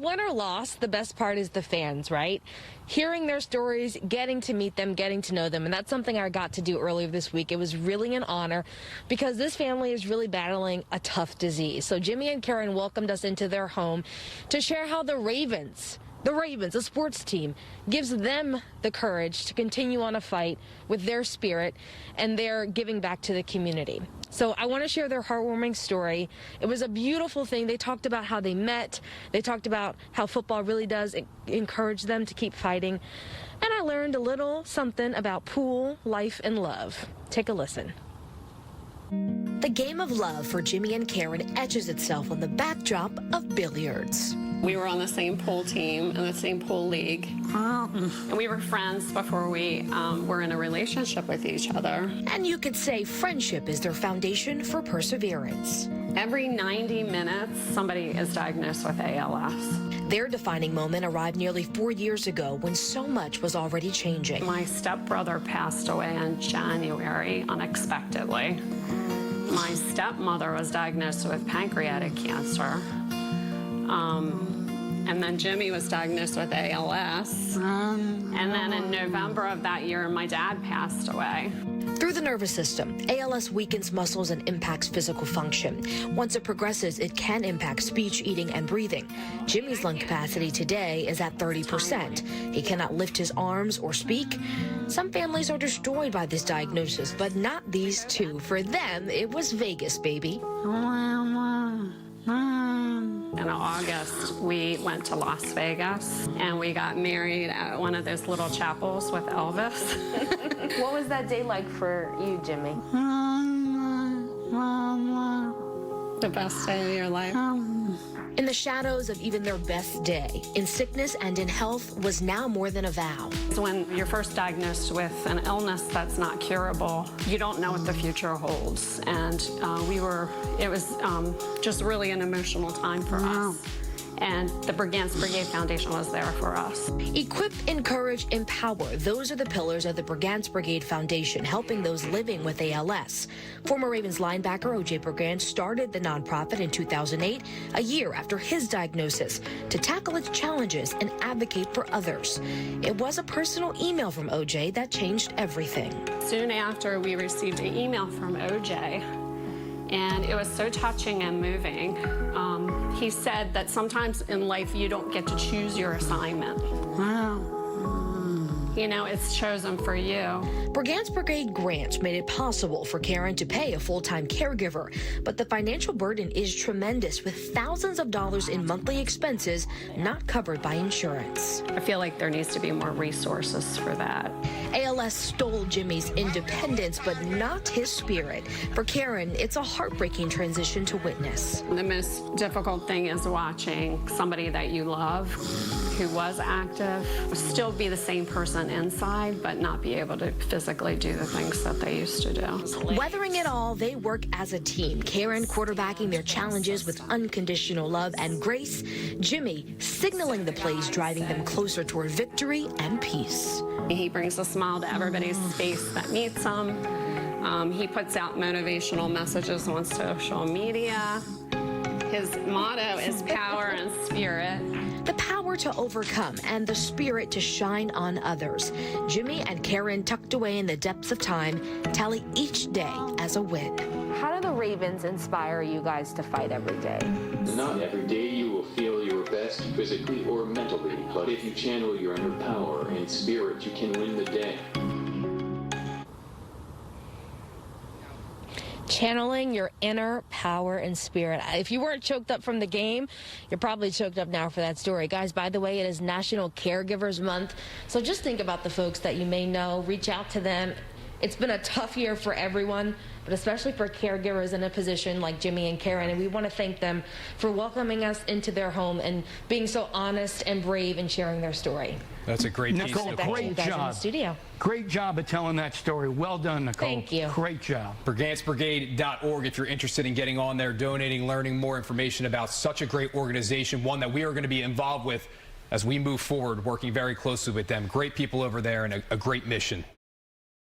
Win or loss, the best part is the fans, right? Hearing their stories, getting to meet them, getting to know them. And that's something I got to do earlier this week. It was really an honor because this family is really battling a tough disease. So Jimmy and Karen welcomed us into their home to share how the Ravens, a sports team, gives them the courage to continue on a fight with their spirit and their giving back to the community. So I want to share their heartwarming story. It was a beautiful thing. They talked about how they met. They talked about how football really does encourage them to keep fighting. And I learned a little something about pool, life, and love. Take a listen. The game of love for Jimmy and Karen etches itself on the backdrop of billiards. We were on the same pool team and the same pool league. And we were friends before we were in a relationship with each other. And you could say friendship is their foundation for perseverance. Every 90 minutes, somebody is diagnosed with ALS. Their defining moment arrived nearly 4 years ago when so much was already changing. My stepbrother passed away in January unexpectedly. My stepmother was diagnosed with pancreatic cancer. And then Jimmy was diagnosed with ALS. And then in November of that year, my dad passed away. Through the nervous system, ALS weakens muscles and impacts physical function. Once it progresses, it can impact speech, eating, and breathing. Jimmy's lung capacity today is at 30%. He cannot lift his arms or speak. Some families are destroyed by this diagnosis, but not these two. For them, it was Vegas, baby. In August, we went to Las Vegas, and we got married at one of those little chapels with Elvis. What was that day like for you, Jimmy? The best day of your life. In the shadows of even their best day, in sickness and in health, was now more than a vow. When you're first diagnosed with an illness that's not curable, you don't know what the future holds. And it was just really an emotional time for us. And the Brigance Brigade Foundation was there for us. Equip, encourage, empower. Those are the pillars of the Brigance Brigade Foundation, helping those living with ALS. Former Ravens linebacker O.J. Brigance started the nonprofit in 2008, a year after his diagnosis, to tackle its challenges and advocate for others. It was a personal email from O.J. that changed everything. Soon after, we received an email from O.J., and it was so touching and moving. He said that sometimes in life you don't get to choose your assignment. You know, it's chosen for you. Brigance Brigade grants made it possible for Karen to pay a full-time caregiver, but the financial burden is tremendous, with thousands of dollars in monthly expenses not covered by insurance. I feel like there needs to be more resources for that. ALS stole Jimmy's independence, but not his spirit. For Karen, it's a heartbreaking transition to witness. The most difficult thing is watching somebody that you love, who was active, still be the same person inside, but not be able to physically do the things that they used to do. Weathering it all, they work as a team. Karen quarterbacking their challenges with unconditional love and grace. Jimmy signaling the plays, driving them closer toward victory and peace. He brings a smile to everybody's face that meets him. He puts out motivational messages on social media. His motto is power and spirit. The power to overcome and the spirit to shine on others. Jimmy and Karen, tucked away in the depths of time, tally each day as a win. How do the Ravens inspire you guys to fight every day? Not every day you will feel your best physically or mentally, but if you channel your inner power and spirit, you can win the day. Channeling your inner power and spirit. If you weren't choked up from the game, you're probably choked up now for that story. Guys, by the way, it is National Caregivers Month, so just think about the folks that you may know. Reach out to them. It's been a tough year for everyone, but especially for caregivers in a position like Jimmy and Karen, and we want to thank them for welcoming us into their home and being so honest and brave in sharing their story. That's a great piece. Nicole, great job. In the studio. Great job at telling that story. Well done, Nicole. Thank you. Great job. BriganceBrigade.org if you're interested in getting on there, donating, learning more information about such a great organization, one that we are going to be involved with as we move forward, working very closely with them. Great people over there and a great mission.